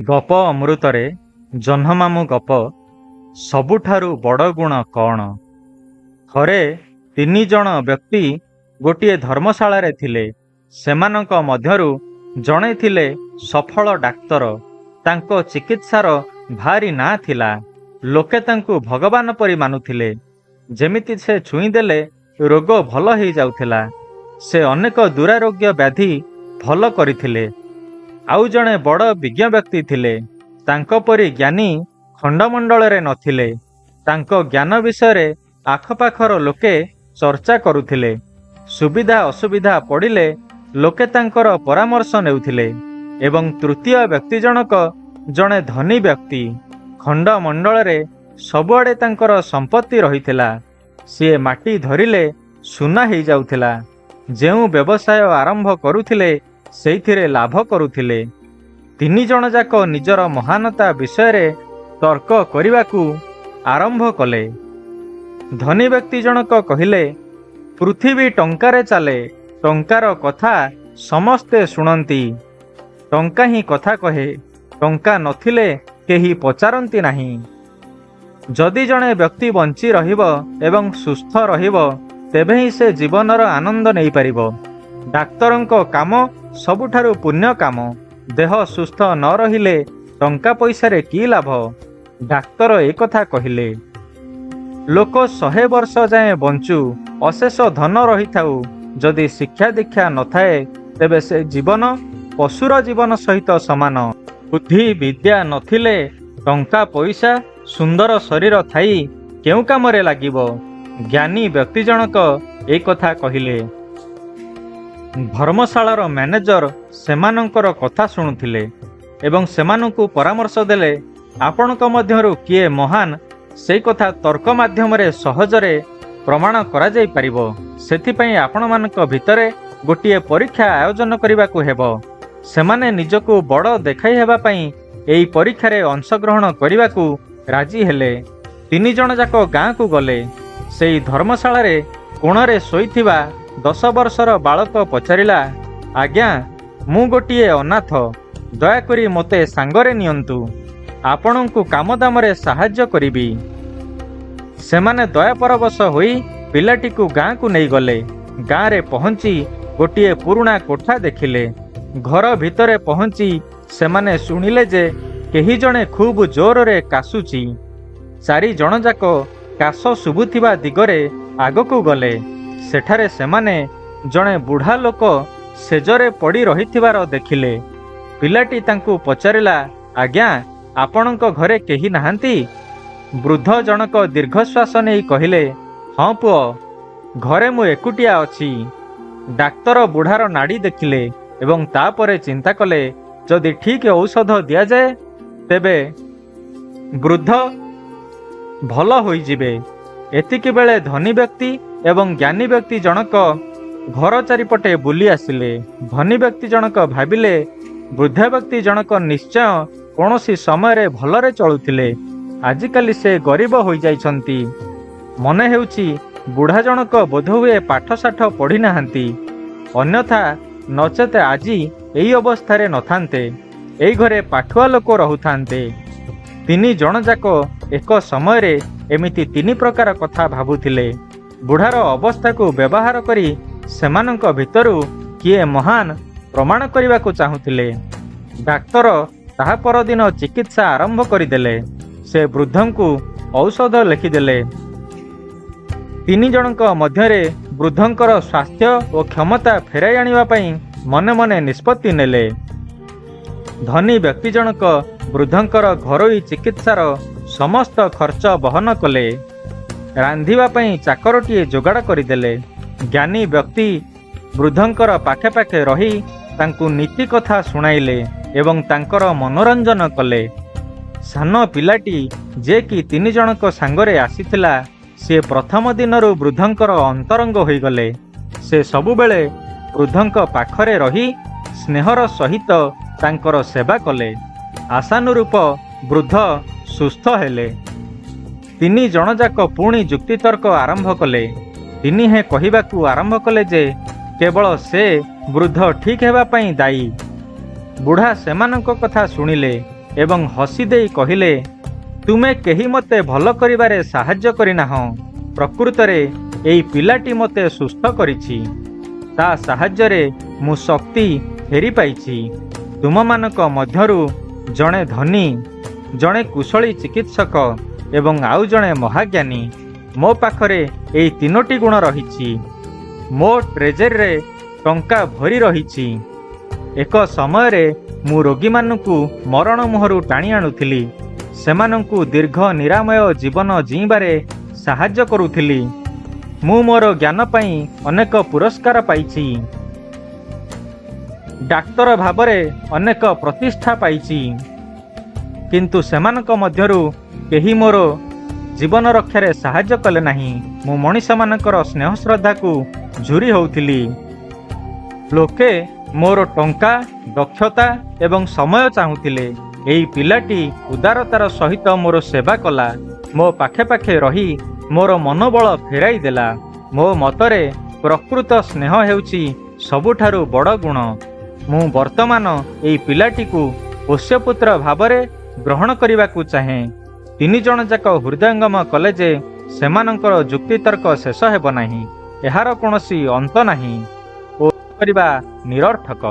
ଗପ ଅମୃତରେ ଜହ୍ନମାମୁଁ ଗପ ସବୁଠାରୁ ବଡ଼ ଗୁଣ କ'ଣ? ଥରେ 3 ଜଣ ବ୍ୟକ୍ତି ଗୋଟିଏ ଧର୍ମଶାଳାରେ ଥିଲେ। ସେମାନଙ୍କ ମଧ୍ୟରୁ ଜଣେ ଥିଲେ ସଫଳ ଡାକ୍ତର। ତାଙ୍କ ଚିକିତ୍ସାର ଭାରି ନାଁ ଥିଲା। ଲୋକେ ତାଙ୍କୁ ଭଗବାନ ପରି ମାନୁଥିଲେ। ଯେମିତି ସେ ଛୁଇଁଦେଲେ ରୋଗ ଭଲ ହେଇଯାଉଥିଲା। ସେ ଅନେକ ଦୁରାରୋଗ୍ୟ ବ୍ୟାଧି ଭଲ କରିଥିଲେ। ଆଉ ଜଣେ ବଡ଼ ବିଜ୍ଞ ବ୍ୟକ୍ତି ଥିଲେ। ତାଙ୍କ ପରି ଜ୍ଞାନୀ ଖଣ୍ଡମଣ୍ଡଳରେ ନଥିଲେ। ତାଙ୍କ ଜ୍ଞାନ ବିଷୟରେ ଆଖପାଖର ଲୋକେ ଚର୍ଚ୍ଚା କରୁଥିଲେ। ସୁବିଧା ଅସୁବିଧା ପଡ଼ିଲେ ଲୋକେ ତାଙ୍କର ପରାମର୍ଶ ନେଉଥିଲେ। ଏବଂ ତୃତୀୟ ବ୍ୟକ୍ତି ଜଣକ ଜଣେ ଧନୀ ବ୍ୟକ୍ତି। ଖଣ୍ଡମଣ୍ଡଳରେ ସବୁଆଡ଼େ ତାଙ୍କର ସମ୍ପତ୍ତି ରହିଥିଲା। ସିଏ ମାଟି ଧରିଲେ ସୁନା ହେଇଯାଉଥିଲା। ଯେଉଁ ବ୍ୟବସାୟ ଆରମ୍ଭ କରୁଥିଲେ ସେଇଥିରେ ଲାଭ କରୁଥିଲେ। 3 ଜଣ ଯାକ ନିଜର ମହାନତା ବିଷୟରେ ତର୍କ କରିବାକୁ ଆରମ୍ଭ କଲେ। ଧନୀ ବ୍ୟକ୍ତି ଜଣକ କହିଲେ, ପୃଥିବୀ ଟଙ୍କାରେ ଚାଲେ। ଟଙ୍କାର କଥା ସମସ୍ତେ ଶୁଣନ୍ତି। ଟଙ୍କା ହିଁ କଥା କହେ। ଟଙ୍କା ନଥିଲେ କେହି ପଚାରନ୍ତି ନାହିଁ। ଯଦି ଜଣେ ବ୍ୟକ୍ତି ବଞ୍ଚି ରହିବ ଏବଂ ସୁସ୍ଥ ରହିବ ତେବେ ହିଁ ସେ ଜୀବନର ଆନନ୍ଦ ନେଇପାରିବ। ଡାକ୍ତରଙ୍କ କାମ ସବୁଠାରୁ ପୁଣ୍ୟ କାମ। ଦେହ ସୁସ୍ଥ ନ ରହିଲେ ଟଙ୍କା ପଇସାରେ କି ଲାଭ? ଡାକ୍ତର ଏକଥା କହିଲେ। ଲୋକ 100 ବର୍ଷ ଯାଏଁ ବଞ୍ଚୁ, ଅଶେଷ ଧନ ରହିଥାଉ, ଯଦି ଶିକ୍ଷା ଦୀକ୍ଷା ନଥାଏ ତେବେ ସେ ଜୀବନ ପଶୁର ଜୀବନ ସହିତ ସମାନ। ବୁଦ୍ଧି ବିଦ୍ୟା ନଥିଲେ ଟଙ୍କା ପଇସା ସୁନ୍ଦର ଶରୀର ଥାଇ କେଉଁ କାମରେ ଲାଗିବ? ଜ୍ଞାନୀ ବ୍ୟକ୍ତି ଜଣକ ଏ କଥା କହିଲେ। ଧର୍ମଶାଳାର ମ୍ୟାନେଜର ସେମାନଙ୍କର କଥା ଶୁଣୁଥିଲେ ଏବଂ ସେମାନଙ୍କୁ ପରାମର୍ଶ ଦେଲେ, ଆପଣଙ୍କ ମଧ୍ୟରୁ କିଏ ମହାନ ସେଇ କଥା ତର୍କ ମାଧ୍ୟମରେ ସହଜରେ ପ୍ରମାଣ କରାଯାଇପାରିବ। ସେଥିପାଇଁ ଆପଣମାନଙ୍କ ଭିତରେ ଗୋଟିଏ ପରୀକ୍ଷା ଆୟୋଜନ କରିବାକୁ ହେବ। ସେମାନେ ନିଜକୁ ବଡ଼ ଦେଖାଇ ହେବା ପାଇଁ ଏହି ପରୀକ୍ଷାରେ ଅଂଶଗ୍ରହଣ କରିବାକୁ ରାଜି ହେଲେ। 3 ଜଣ ଯାକ ଗାଁକୁ ଗଲେ। ସେଇ ଧର୍ମଶାଳାରେ କୋଣରେ ଶୋଇଥିବା 10 ବର୍ଷର ବାଳକ ପଚାରିଲା, ଆଜ୍ଞା, ମୁଁ ଗୋଟିଏ ଅନାଥ। ଦୟାକରି ମୋତେ ସାଙ୍ଗରେ ନିଅନ୍ତୁ। ଆପଣଙ୍କୁ କାମଦାମରେ ସାହାଯ୍ୟ କରିବି। ସେମାନେ ଦୟାପରବଶ ହୋଇ ପିଲାଟିକୁ ଗାଁକୁ ନେଇଗଲେ। ଗାଁରେ ପହଞ୍ଚି ଗୋଟିଏ ପୁରୁଣା କୋଠା ଦେଖିଲେ। ଘର ଭିତରେ ପହଞ୍ଚି ସେମାନେ ଶୁଣିଲେ ଯେ କେହି ଜଣେ ଖୁବ୍ ଜୋରରେ କାଶୁଛି। 4 ଜଣ ଯାକ କାଶ ଶୁଭୁଥିବା ଦିଗରେ ଆଗକୁ ଗଲେ। ସେଠାରେ ସେମାନେ ଜଣେ ବୁଢ଼ା ଲୋକ ଶେଯରେ ପଡ଼ି ରହିଥିବାର ଦେଖିଲେ। ପିଲାଟି ତାଙ୍କୁ ପଚାରିଲା, ଆଜ୍ଞା, ଆପଣଙ୍କ ଘରେ କେହି ନାହାନ୍ତି? ବୃଦ୍ଧ ଜଣକ ଦୀର୍ଘଶ୍ୱାସ ନେଇ କହିଲେ, ହଁ ପୁଅ, ଘରେ ମୁଁ ଏକୁଟିଆ ଅଛି। ଡାକ୍ତର ବୁଢ଼ାର ନାଡ଼ି ଦେଖିଲେ ଏବଂ ତାପରେ ଚିନ୍ତା କଲେ, ଯଦି ଠିକ୍ ଔଷଧ ଦିଆଯାଏ ତେବେ ବୃଦ୍ଧ ଭଲ ହୋଇଯିବେ। ଏତିକି ବେଳେ ଧନୀ ବ୍ୟକ୍ତି ଏବଂ ଜ୍ଞାନୀ ବ୍ୟକ୍ତି ଜଣକ ଘର ଚାରିପଟେ ବୁଲି ଆସିଲେ। ଧନୀ ବ୍ୟକ୍ତି ଜଣକ ଭାବିଲେ, ବୃଦ୍ଧ ବ୍ୟକ୍ତି ଜଣକ ନିଶ୍ଚୟ କୌଣସି ସମୟରେ ଭଲରେ ଚଳୁଥିଲେ। ଆଜିକାଲି ସେ ଗରିବ ହୋଇଯାଇଛନ୍ତି। ମନେ ହେଉଛି ବୁଢ଼ା ଜଣକ ବୋଧହୁଏ ପାଠଶାଠ ପଢ଼ିନାହାନ୍ତି। ଅନ୍ୟଥା ନଚେତ ଆଜି ଏହି ଅବସ୍ଥାରେ ନଥାନ୍ତେ। ଏଇ ଘରେ ପାଠୁଆ ଲୋକ ରହୁଥାନ୍ତେ। 3 ଜଣ ଯାକ ଏକ ସମୟରେ ଏମିତି 3 ପ୍ରକାର କଥା ଭାବୁଥିଲେ। ବୁଢ଼ାର ଅବସ୍ଥାକୁ ବ୍ୟବହାର କରି ସେମାନଙ୍କ ଭିତରୁ କିଏ ମହାନ ପ୍ରମାଣ କରିବାକୁ ଚାହୁଁଥିଲେ। ଡାକ୍ତର ତାହା ପରଦିନ ଚିକିତ୍ସା ଆରମ୍ଭ କରିଦେଲେ। ସେ ବୃଦ୍ଧଙ୍କୁ ଔଷଧ ଲେଖିଦେଲେ। 3 ଜଣଙ୍କ ମଧ୍ୟରେ ବୃଦ୍ଧଙ୍କର ସ୍ୱାସ୍ଥ୍ୟ ଓ କ୍ଷମତା ଫେରାଇ ଆଣିବା ପାଇଁ ମନେ ମନେ ନିଷ୍ପତ୍ତି ନେଲେ। ଧନୀ ବ୍ୟକ୍ତି ଜଣକ ବୃଦ୍ଧଙ୍କର ଘରୋଇ ଚିକିତ୍ସାର ସମସ୍ତ ଖର୍ଚ୍ଚ ବହନ କଲେ। ରାନ୍ଧିବା ପାଇଁ ଚାକରଟିଏ ଯୋଗାଡ଼ କରିଦେଲେ। ଜ୍ଞାନୀ ବ୍ୟକ୍ତି ବୃଦ୍ଧଙ୍କର ପାଖେ ପାଖେ ରହି ତାଙ୍କୁ ନୀତି କଥା ଶୁଣାଇଲେ ଏବଂ ତାଙ୍କର ମନୋରଞ୍ଜନ କଲେ। ସାନ ପିଲାଟି ଯେ କି 3 ଜଣଙ୍କ ସାଙ୍ଗରେ ଆସିଥିଲା, ସିଏ ପ୍ରଥମ ଦିନରୁ ବୃଦ୍ଧଙ୍କର ଅନ୍ତରଙ୍ଗ ହୋଇଗଲେ। ସେ ସବୁବେଳେ ବୃଦ୍ଧଙ୍କ ପାଖରେ ରହି ସ୍ନେହର ସହିତ ତାଙ୍କର ସେବା କଲେ। ଆଶାନୁରୂପ ବୃଦ୍ଧ ସୁସ୍ଥ ହେଲେ। 3 ଜଣ ଯାକ ପୁଣି ଯୁକ୍ତିତର୍କ ଆରମ୍ଭ କଲେ। ତିନିହେଁ କହିବାକୁ ଆରମ୍ଭ କଲେ ଯେ କେବଳ ସେ ବୃଦ୍ଧ ଠିକ୍ ହେବା ପାଇଁ ଦାୟୀ। ବୁଢ଼ା ସେମାନଙ୍କ କଥା ଶୁଣିଲେ ଏବଂ ହସି ଦେଇ କହିଲେ, ତୁମେ କେହି ମୋତେ ଭଲ କରିବାରେ ସାହାଯ୍ୟ କରିନାହଁ। ପ୍ରକୃତରେ ଏଇ ପିଲାଟି ମୋତେ ସୁସ୍ଥ କରିଛି। ତା ସାହାଯ୍ୟରେ ମୁଁ ଶକ୍ତି ଫେରି ପାଇଛି। ତୁମମାନଙ୍କ ମଧ୍ୟରୁ ଜଣେ ଧନୀ, ଜଣେ କୁଶଳୀ ଚିକିତ୍ସକ ଏବଂ ଆଉ ଜଣେ ମହାଜ୍ଞାନୀ। ମୋ ପାଖରେ ଏଇ 3ଟି ଗୁଣ ରହିଛି। ମୋ ଟ୍ରେଜେରୀରେ ଟଙ୍କା ଭରି ରହିଛି। ଏକ ସମୟରେ ମୁଁ ରୋଗୀମାନଙ୍କୁ ମରଣ ମୁହଁରୁ ଟାଣି ଆଣୁଥିଲି। ସେମାନଙ୍କୁ ଦୀର୍ଘ ନିରାମୟ ଜୀବନ ଜୀଇଁବାରେ ସାହାଯ୍ୟ କରୁଥିଲି। ମୁଁ ମୋର ଜ୍ଞାନ ପାଇଁ ଅନେକ ପୁରସ୍କାର ପାଇଛି। ଡାକ୍ତର ଭାବରେ ଅନେକ ପ୍ରତିଷ୍ଠା ପାଇଛି। କିନ୍ତୁ ସେମାନଙ୍କ ମଧ୍ୟରୁ କେହି ମୋର ଜୀବନ ରକ୍ଷାରେ ସାହାଯ୍ୟ କଲେ ନାହିଁ। ମୁଁ ମଣିଷମାନଙ୍କର ସ୍ନେହ ଶ୍ରଦ୍ଧାକୁ ଝୁରି ହେଉଥିଲି। ଲୋକେ ମୋର ଟଙ୍କା, ଦକ୍ଷତା ଏବଂ ସମୟ ଚାହୁଁଥିଲେ। ଏହି ପିଲାଟି ଉଦାରତାର ସହିତ ମୋର ସେବା କଲା। ମୋ ପାଖେ ପାଖେ ରହି ମୋର ମନୋବଳ ଫେରାଇ ଦେଲା। ମୋ ମତରେ ପ୍ରକୃତ ସ୍ନେହ ହେଉଛି ସବୁଠାରୁ ବଡ଼ ଗୁଣ। ମୁଁ ବର୍ତ୍ତମାନ ଏହି ପିଲାଟିକୁ ପୋଷ୍ୟପୁତ୍ର ଭାବରେ ଗ୍ରହଣ କରିବାକୁ ଚାହେଁ। 3 ଜଣ ଯାକ ହୃଦୟଙ୍ଗମ କଲେ ଯେ ସେମାନଙ୍କର ଯୁକ୍ତିତର୍କ ଶେଷ ହେବ ନାହିଁ। ଏହାର କୌଣସି ଅନ୍ତ ନାହିଁ ଓ କରିବା ନିରର୍ଥକ।